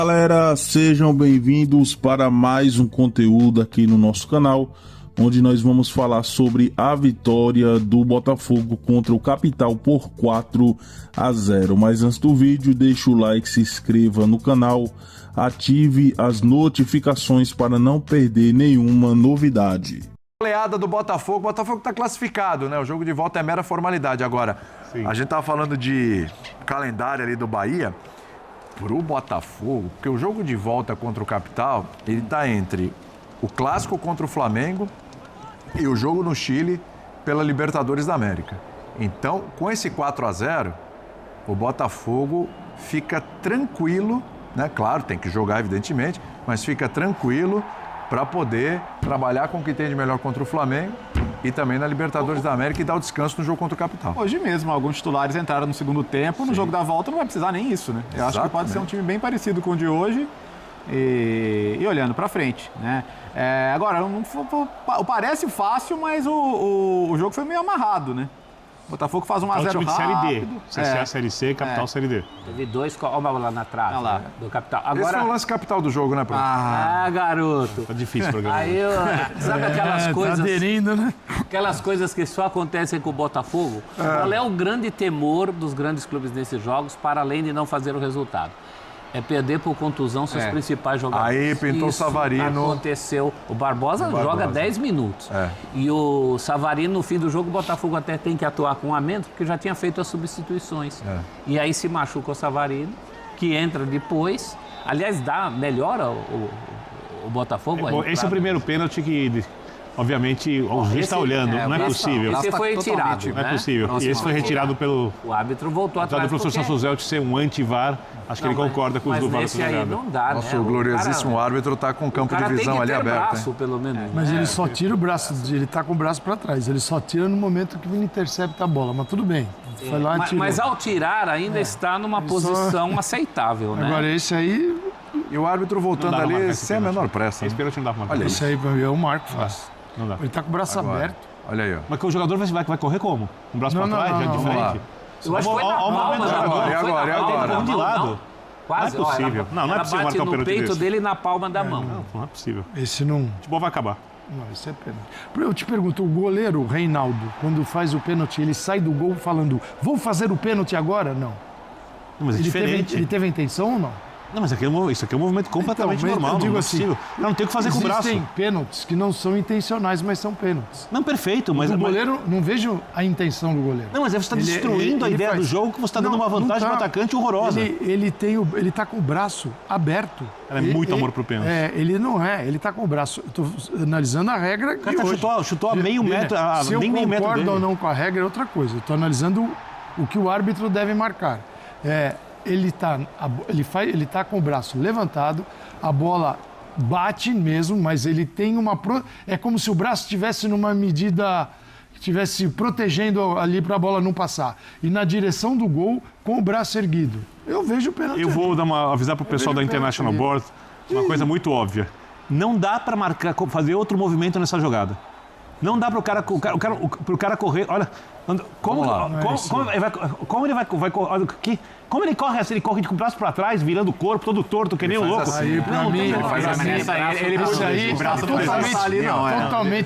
Galera, sejam bem-vindos para mais um conteúdo aqui no nosso canal, onde nós vamos falar sobre a vitória do Botafogo contra o Capital por 4-0. Mas antes do vídeo, deixa o like, se inscreva no canal, ative as notificações para não perder nenhuma novidade. Goleada do Botafogo. O Botafogo está classificado, né? O jogo de volta é mera formalidade. Agora, a gente tava falando de calendário ali do Bahia. Pro Botafogo, porque o jogo de volta contra o Capital, ele tá entre o clássico contra o Flamengo e o jogo no Chile pela Libertadores da América. Então, com esse 4-0, o Botafogo fica tranquilo, né? Claro, tem que jogar, evidentemente, mas fica tranquilo para poder trabalhar com o que tem de melhor contra o Flamengo e também na Libertadores da América e dar o descanso no jogo contra o Capital. Hoje mesmo, alguns titulares entraram no segundo tempo, no jogo da volta não vai precisar nem isso, né? Eu acho que pode ser um time bem parecido com o de hoje e olhando para frente, né? Agora, parece fácil, mas o jogo foi meio amarrado, né? O Botafogo faz 1-0 rápido. Time de Série D. CSA Série C, Capital Série D. Teve dois, olha uma bola na trave, Olha lá. né, do Capital. Esse Agora... foi o lance capital do jogo, né, Bruno? garoto. Tá difícil o programa. Aí, sabe aquelas coisas... Tá aderindo, né? Aquelas coisas que só acontecem com o Botafogo? Qual é o grande temor dos grandes clubes nesses jogos, para além de não fazer o resultado? É perder por contusão seus principais jogadores. Aí pintou o Savarino. Aconteceu. O Barbosa joga 10 minutos. E o Savarino, no fim do jogo, o Botafogo até tem que atuar com um a menos, porque já tinha feito as substituições. E aí se machuca o Savarino, que entra depois. Aliás, melhora o Botafogo. Bom, esse é o primeiro pênalti que, obviamente, o juiz está olhando. Não é possível. Esse foi retirado. Não é possível. E esse foi retirado pelo... O árbitro voltou atrás. O professor Sansuzel de ser um anti-VAR. Acho que ele concorda com os do VAR. Mas esse aí não dá, Nosso né? gloriosíssimo árbitro está com o campo de visão ali aberto. Braço, pelo menos. Mas ele só tira o braço, ele tá com o braço para trás. Ele só tira no momento que ele intercepta a bola. Mas tudo bem. Foi lá e tirou. Mas ao tirar ainda está numa posição aceitável, né? Agora esse aí... E o árbitro voltando ali sem a menor pressa. Esse pênalti não dá pra marcar. Olha Esse aí eu marco fácil. Não dá. Ele tá com o braço aberto. Olha aí, ó. Mas que o jogador vai correr como? Um braço Não, pra trás, não, já de não, frente? Eu acho que foi na palma da mão. E agora? Um de lado. Quase. Não é possível. Não é possível Ela bate marcar um no pênalti peito desse. dele e na palma da mão. Não é possível. Esse não... O futebol vai acabar. Não, esse é pênalti. Eu te pergunto, o goleiro, o Reinaldo, quando faz o pênalti, ele sai do gol falando, vou fazer o pênalti agora? Não. Mas é diferente. Ele teve a intenção ou não? Não, mas isso aqui é um movimento completamente Então, normal. eu digo não é assim, possível. Não tem o que fazer com o braço. Existem pênaltis que não são intencionais, mas são pênaltis. Não, perfeito, mas... O goleiro, não vejo a intenção do goleiro. Não, mas você está destruindo a ideia do jogo, que você está dando uma vantagem para o atacante horrorosa. Ele tá com o braço aberto. É muito amor pro pênalti. Ele não é, ele tá com o braço. Eu tô analisando a regra. O cara chutou a meio metro, Se eu nem meio metro concordo dele. ou não com a regra é outra coisa. Eu tô analisando o que o árbitro deve marcar. Ele tá com o braço levantado, a bola bate mesmo, mas ele tem é como se o braço estivesse numa medida, estivesse protegendo ali para a bola não passar. E na direção do gol, com o braço erguido. Eu vejo o pênalti. Eu vou avisar pro pessoal da International Board uma coisa muito óbvia. Não dá para fazer outro movimento nessa jogada. Não dá pro cara correr. Olha, como ele corre assim? Ele corre com o braço para trás, virando o corpo, todo torto, que nem um louco. Aí, pra mim, totalmente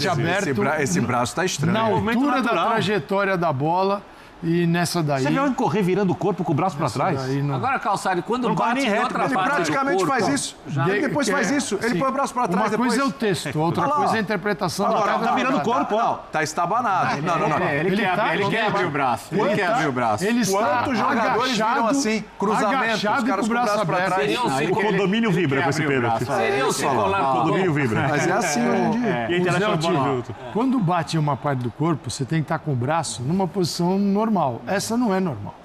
aberto. Esse braço está estranho. Na altura da trajetória da bola e nessa daí. Você viu ele correr virando o corpo com o braço para trás? Agora, Calçado, quando bate em outra Ele parte praticamente do corpo, faz isso. Ele depois faz isso. Ele põe o braço para trás. Uma coisa é o texto, outra coisa é a interpretação da Agora, cada tá virando o jogada. corpo, ó. Tá estabanado. Não. Ele quer abrir o braço. Ele quer abrir o braço. Ele está Quantos jogadores viram assim, cruzamento, agachado os caras com o braço pra aberto. trás? O condomínio vibra com esse pênalti. seria o circular O condomínio vibra. Mas é assim hoje em dia. E a International Zé, Board junto. Quando bate em uma parte do corpo, você tem que estar com o braço numa posição normal. Essa não é normal.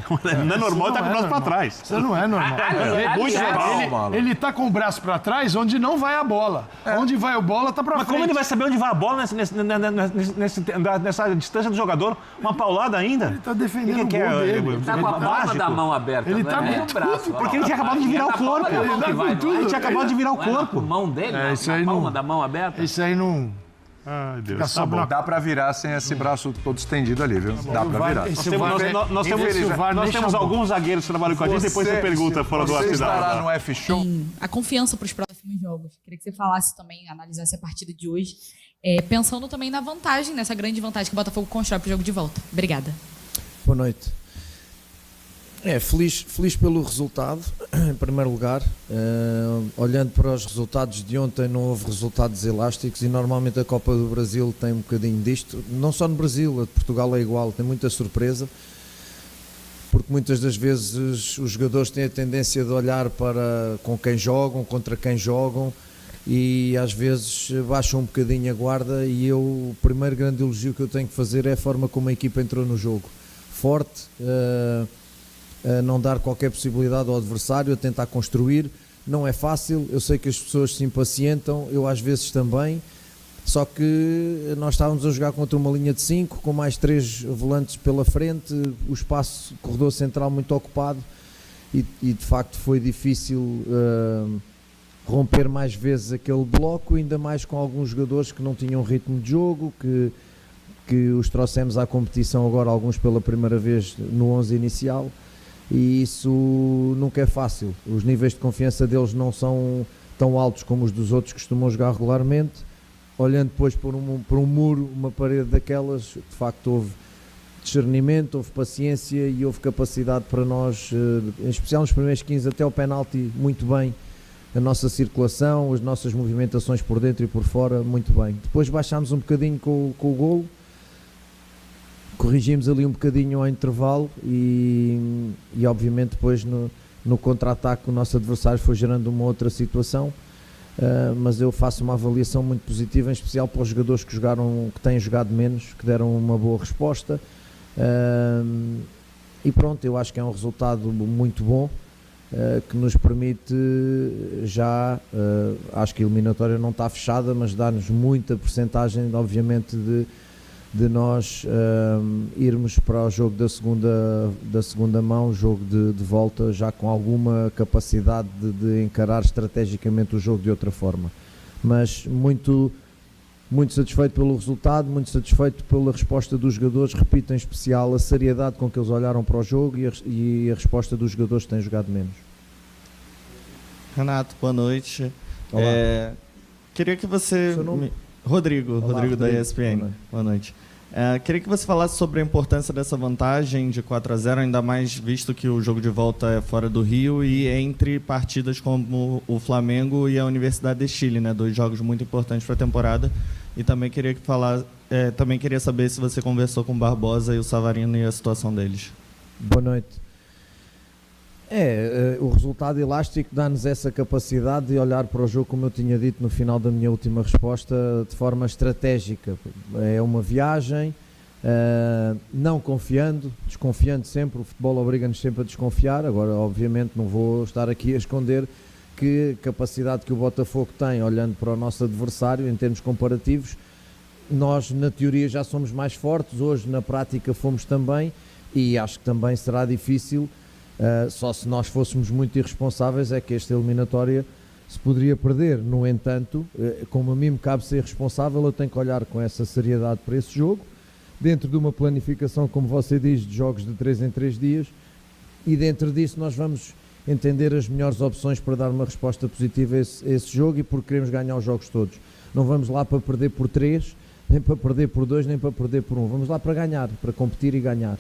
Não é normal, ele tá com o braço para trás. Isso não é normal. Ele tá com o braço para trás onde não vai a bola. Onde vai a bola tá para frente. Mas como ele vai saber onde vai a bola nessa distância do jogador? Uma paulada ainda? Ele tá defendendo o gol dele. tá com a palma da mão aberta. Ele não tá é nem com o braço. tudo, porque ele tinha acabado de virar o corpo. Ele tá com tudo. Ele tinha acabado de virar o Não é na corpo. mão dele, isso na aí palma não- da mão aberta. Isso aí não... Ai, Deus. Tá bom. Dá pra virar sem esse braço todo estendido ali, viu? Dá pra virar. Nós temos alguns zagueiros que trabalham com a gente, depois você pergunta fora do ar. Você estará no F-Show? A confiança para os próximos jogos. Queria que você falasse também, analisasse a partida de hoje, pensando também na vantagem, nessa grande vantagem que o Botafogo constrói para o jogo de volta. Obrigada. Boa noite. Feliz pelo resultado, em primeiro lugar. Olhando para os resultados de ontem, não houve resultados elásticos e normalmente a Copa do Brasil tem um bocadinho disto. Não só no Brasil, a de Portugal é igual, tem muita surpresa, porque muitas das vezes os jogadores têm a tendência de olhar para com quem jogam, contra quem jogam, e às vezes baixam um bocadinho a guarda. E o primeiro grande elogio que eu tenho que fazer é a forma como a equipa entrou no jogo. Forte, a não dar qualquer possibilidade ao adversário, a tentar construir. Não é fácil, eu sei que as pessoas se impacientam, eu às vezes também, só que nós estávamos a jogar contra uma linha de 5, com mais 3 volantes pela frente, o espaço, corredor central muito ocupado, e de facto foi difícil romper mais vezes aquele bloco, ainda mais com alguns jogadores que não tinham ritmo de jogo, que os trouxemos à competição agora, alguns pela primeira vez no 11 inicial, e isso nunca é fácil. Os níveis de confiança deles não são tão altos como os dos outros que costumam jogar regularmente. Olhando depois por um muro, uma parede daquelas, de facto houve discernimento, houve paciência e houve capacidade para nós, em especial nos primeiros 15 até o penalti, muito bem. A nossa circulação, as nossas movimentações por dentro e por fora, muito bem. Depois baixámos um bocadinho com o golo, corrigimos ali um bocadinho ao intervalo e obviamente depois no contra-ataque o nosso adversário foi gerando uma outra situação, mas eu faço uma avaliação muito positiva, em especial para os jogadores que têm jogado menos, que deram uma boa resposta, e pronto, eu acho que é um resultado muito bom, que nos permite já, acho que a eliminatória não está fechada, mas dá-nos muita percentagem, obviamente, de nós irmos para o jogo da segunda mão, jogo de volta, já com alguma capacidade de encarar estrategicamente o jogo de outra forma. Mas muito satisfeito pelo resultado, muito satisfeito pela resposta dos jogadores, repito, em especial a seriedade com que eles olharam para o jogo e a resposta dos jogadores que têm jogado menos. Renato, boa noite. Olá. Queria que você... Rodrigo da ESPN. Boa noite. Queria que você falasse sobre a importância dessa vantagem de 4-0, ainda mais visto que o jogo de volta é fora do Rio e entre partidas como o Flamengo e a Universidade de Chile, né? 2 jogos muito importantes para a temporada. E também queria saber se você conversou com o Barbosa e o Savarino e a situação deles. Boa noite. O resultado elástico dá-nos essa capacidade de olhar para o jogo, como eu tinha dito no final da minha última resposta, de forma estratégica. É uma viagem, não confiando, desconfiando sempre. O futebol obriga-nos sempre a desconfiar. Agora, obviamente, não vou estar aqui a esconder que a capacidade que o Botafogo tem, olhando para o nosso adversário, em termos comparativos, nós, na teoria, já somos mais fortes. Hoje, na prática, fomos também, e acho que também será difícil. Só se nós fôssemos muito irresponsáveis é que esta eliminatória se poderia perder. No entanto, como a mim me cabe ser responsável, eu tenho que olhar com essa seriedade para esse jogo, dentro de uma planificação, como você diz, de jogos de 3 em 3 dias, e dentro disso nós vamos entender as melhores opções para dar uma resposta positiva a esse jogo, e porque queremos ganhar os jogos todos. Não vamos lá para perder por 3, nem para perder por 2, nem para perder por 1. Vamos lá para ganhar, para competir e ganhar.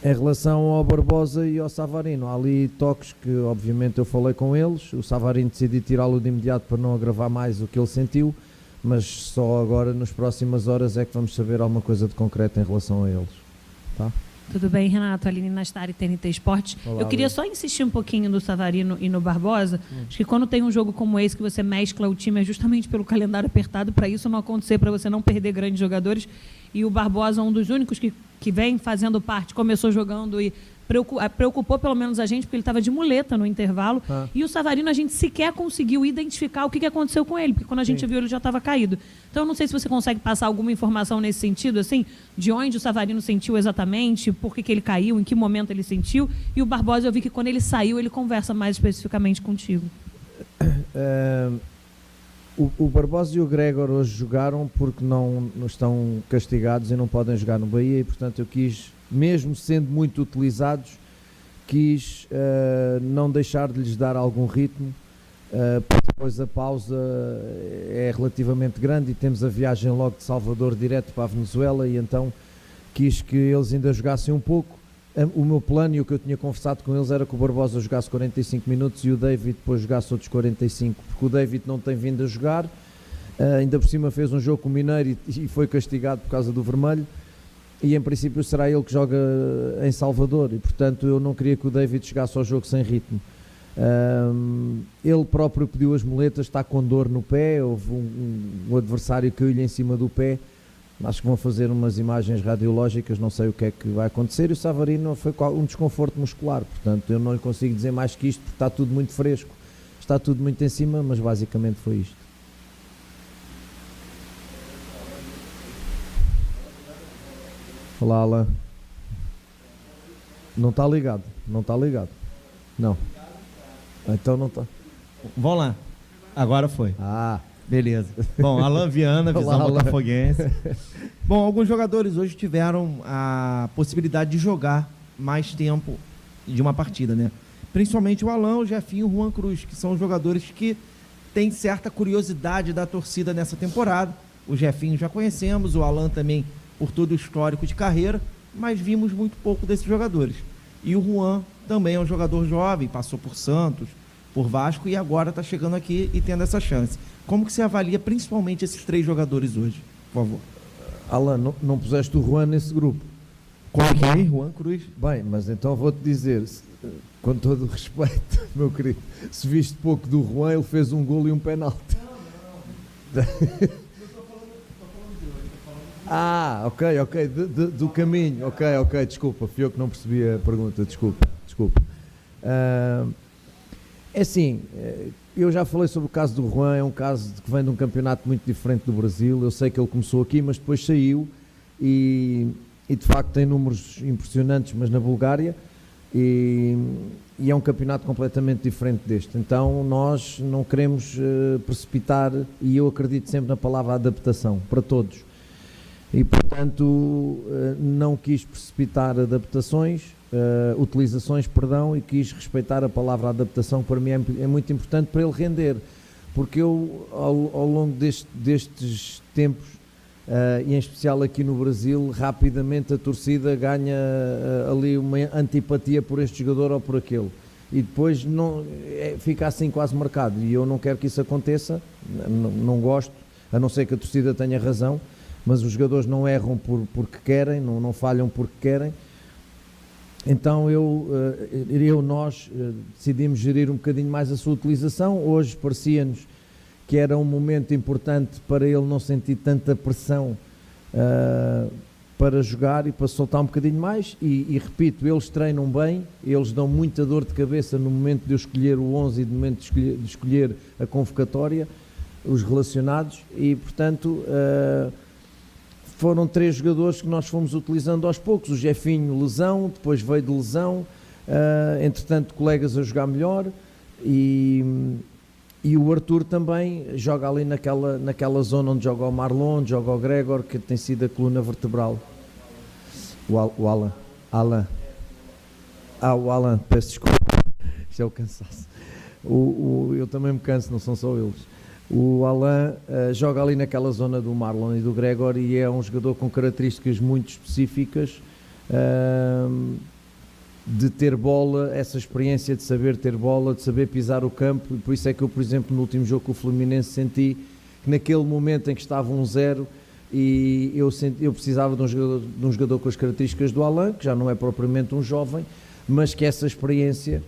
Em relação ao Barbosa e ao Savarino, há ali toques que obviamente eu falei com eles. O Savarino decidi tirá-lo de imediato para não agravar mais o que ele sentiu, mas só agora, nas próximas horas, é que vamos saber alguma coisa de concreto em relação a eles. Tá? Tudo bem, Renato? Aline Nastari, TNT Esportes. Olá, eu queria só insistir um pouquinho no Savarino e no Barbosa. Acho que quando tem um jogo como esse, que você mescla o time, é justamente pelo calendário apertado, para isso não acontecer, para você não perder grandes jogadores. E o Barbosa é um dos únicos que vem fazendo parte, começou jogando e preocupou pelo menos a gente, porque ele estava de muleta no intervalo. E o Savarino, a gente sequer conseguiu identificar o que aconteceu com ele, porque quando a gente viu, ele já estava caído. Então, eu não sei se você consegue passar alguma informação nesse sentido, assim, de onde o Savarino sentiu exatamente, por que ele caiu, em que momento ele sentiu. E o Barbosa, eu vi que quando ele saiu, ele conversa mais especificamente contigo. O Barbosa e o Gregor hoje jogaram porque não estão castigados e não podem jogar no Bahia, e portanto eu quis, mesmo sendo muito utilizados, quis não deixar de lhes dar algum ritmo, porque depois a pausa é relativamente grande e temos a viagem logo de Salvador direto para a Venezuela, e então quis que eles ainda jogassem um pouco. O meu plano e o que eu tinha conversado com eles era que o Barbosa jogasse 45 minutos e o David depois jogasse outros 45, porque o David não tem vindo a jogar, ainda por cima fez um jogo com o Mineiro e foi castigado por causa do vermelho, e em princípio será ele que joga em Salvador, e portanto eu não queria que o David chegasse ao jogo sem ritmo. Ele próprio pediu as muletas, está com dor no pé, houve um adversário que caiu-lhe em cima do pé. Acho que vão fazer umas imagens radiológicas, não sei o que é que vai acontecer, e o Savarino foi um desconforto muscular, portanto eu não lhe consigo dizer mais que isto, porque está tudo muito fresco, está tudo muito em cima, mas basicamente foi isto. Olá, Alan. Não está ligado, não está ligado. Não. Então não está. Vamos lá. Agora foi. Ah, beleza. Bom, Alan Viana, visão Olá, botafoguense. Bom, alguns jogadores hoje tiveram a possibilidade de jogar mais tempo de uma partida, né? Principalmente o Alan, o Jefinho e o Juan Cruz, que são jogadores que têm certa curiosidade da torcida nessa temporada. O Jefinho já conhecemos, o Alan também por todo o histórico de carreira, mas vimos muito pouco desses jogadores. E o Juan também é um jogador jovem, passou por Santos, por Vasco e agora está chegando aqui e tendo essa chance. Como que você avalia principalmente esses 3 jogadores hoje, por favor? Alan, não puseste o Juan nesse grupo? Coloquei, Juan Cruz. Bem, mas então vou-te dizer, com todo o respeito, meu querido, se viste pouco do Juan, ele fez um golo e um penalti. Não. Ah, ok, do caminho, ok, desculpa, fui eu que não percebi a pergunta, desculpa. É assim, eu já falei sobre o caso do Juan, é um caso que vem de um campeonato muito diferente do Brasil, eu sei que ele começou aqui, mas depois saiu e de facto tem números impressionantes, mas na Bulgária, e é um campeonato completamente diferente deste, então nós não queremos precipitar, e eu acredito sempre na palavra adaptação, para todos, e portanto não quis precipitar utilizações, e quis respeitar a palavra adaptação, que para mim é muito importante para ele render, porque eu ao longo destes tempos, e em especial aqui no Brasil, rapidamente a torcida ganha ali uma antipatia por este jogador ou por aquele, e depois fica assim quase marcado, e eu não quero que isso aconteça, não gosto, a não ser que a torcida tenha razão, mas os jogadores não erram porque querem, não falham porque querem. Então nós decidimos gerir um bocadinho mais a sua utilização. Hoje parecia-nos que era um momento importante para ele não sentir tanta pressão para jogar e para soltar um bocadinho mais, e repito, eles treinam bem, eles dão muita dor de cabeça no momento de eu escolher o 11 e no momento de escolher a convocatória, os relacionados, e portanto foram 3 jogadores que nós fomos utilizando aos poucos. O Jefinho, lesão, depois veio de lesão, entretanto colegas a jogar melhor, e o Arthur também joga ali naquela zona onde joga o Marlon, onde joga o Gregor, que tem sido a coluna vertebral. O Alan, peço desculpa, isto é o cansaço. Eu também me canso, não são só eles. O Alan joga ali naquela zona do Marlon e do Gregor, e é um jogador com características muito específicas, de ter bola, essa experiência de saber ter bola, de saber pisar o campo, e por isso é que eu, por exemplo, no último jogo com o Fluminense, senti que naquele momento em que estava 1-0 e eu precisava de um jogador com as características do Alan, que já não é propriamente um jovem, mas que essa experiência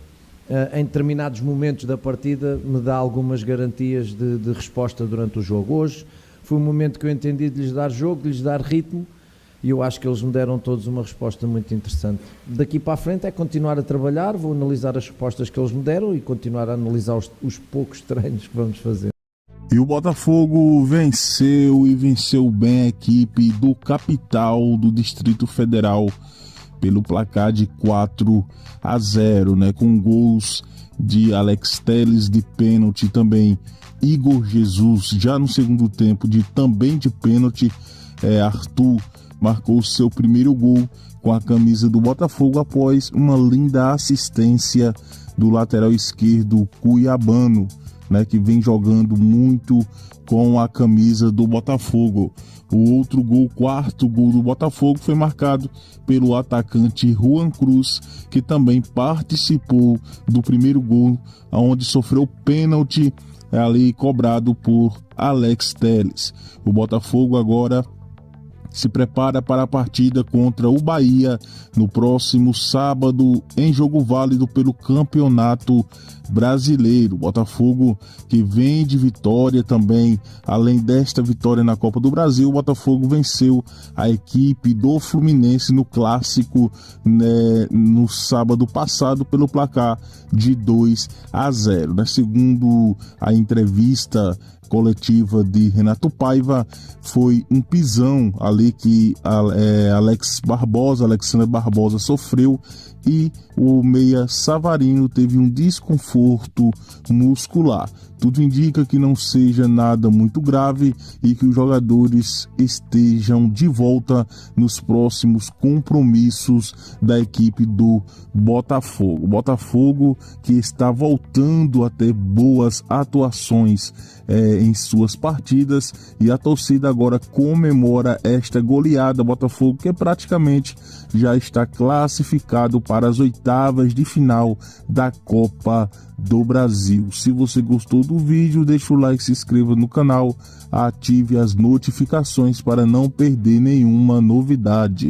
em determinados momentos da partida me dá algumas garantias de resposta durante o jogo. Hoje foi um momento que eu entendi de lhes dar jogo, de lhes dar ritmo, e eu acho que eles me deram todos uma resposta muito interessante. Daqui para a frente é continuar a trabalhar, vou analisar as respostas que eles me deram e continuar a analisar os poucos treinos que vamos fazer. E o Botafogo venceu bem a equipe do Capital do Distrito Federal pelo placar de 4-0, né? Com gols de Alex Telles de pênalti, também Igor Jesus já no segundo tempo também de pênalti. Arthur marcou seu primeiro gol com a camisa do Botafogo após uma linda assistência do lateral esquerdo cuiabano, né, que vem jogando muito com a camisa do Botafogo. O outro gol, quarto gol do Botafogo, foi marcado pelo atacante Juan Cruz, que também participou do primeiro gol, onde sofreu pênalti ali cobrado por Alex Telles. O Botafogo agora se prepara para a partida contra o Bahia no próximo sábado, em jogo válido pelo Campeonato Brasileiro. Botafogo que vem de vitória também, além desta vitória na Copa do Brasil, o Botafogo venceu a equipe do Fluminense no clássico, né, no sábado passado pelo placar de 2-0. Né? Segundo a entrevista coletiva de Renato Paiva, foi um pisão ali que Alexandre Barbosa sofreu, e o meia Savarino teve um desconforto muscular. Tudo indica que não seja nada muito grave e que os jogadores estejam de volta nos próximos compromissos da equipe do Botafogo. Botafogo que está voltando a ter boas atuações em suas partidas, e a torcida agora comemora esta goleada. Botafogo que praticamente já está classificado para as oitavas de final da Copa do Brasil. Se você gostou do vídeo, deixa o like, se inscreva no canal, ative as notificações para não perder nenhuma novidade.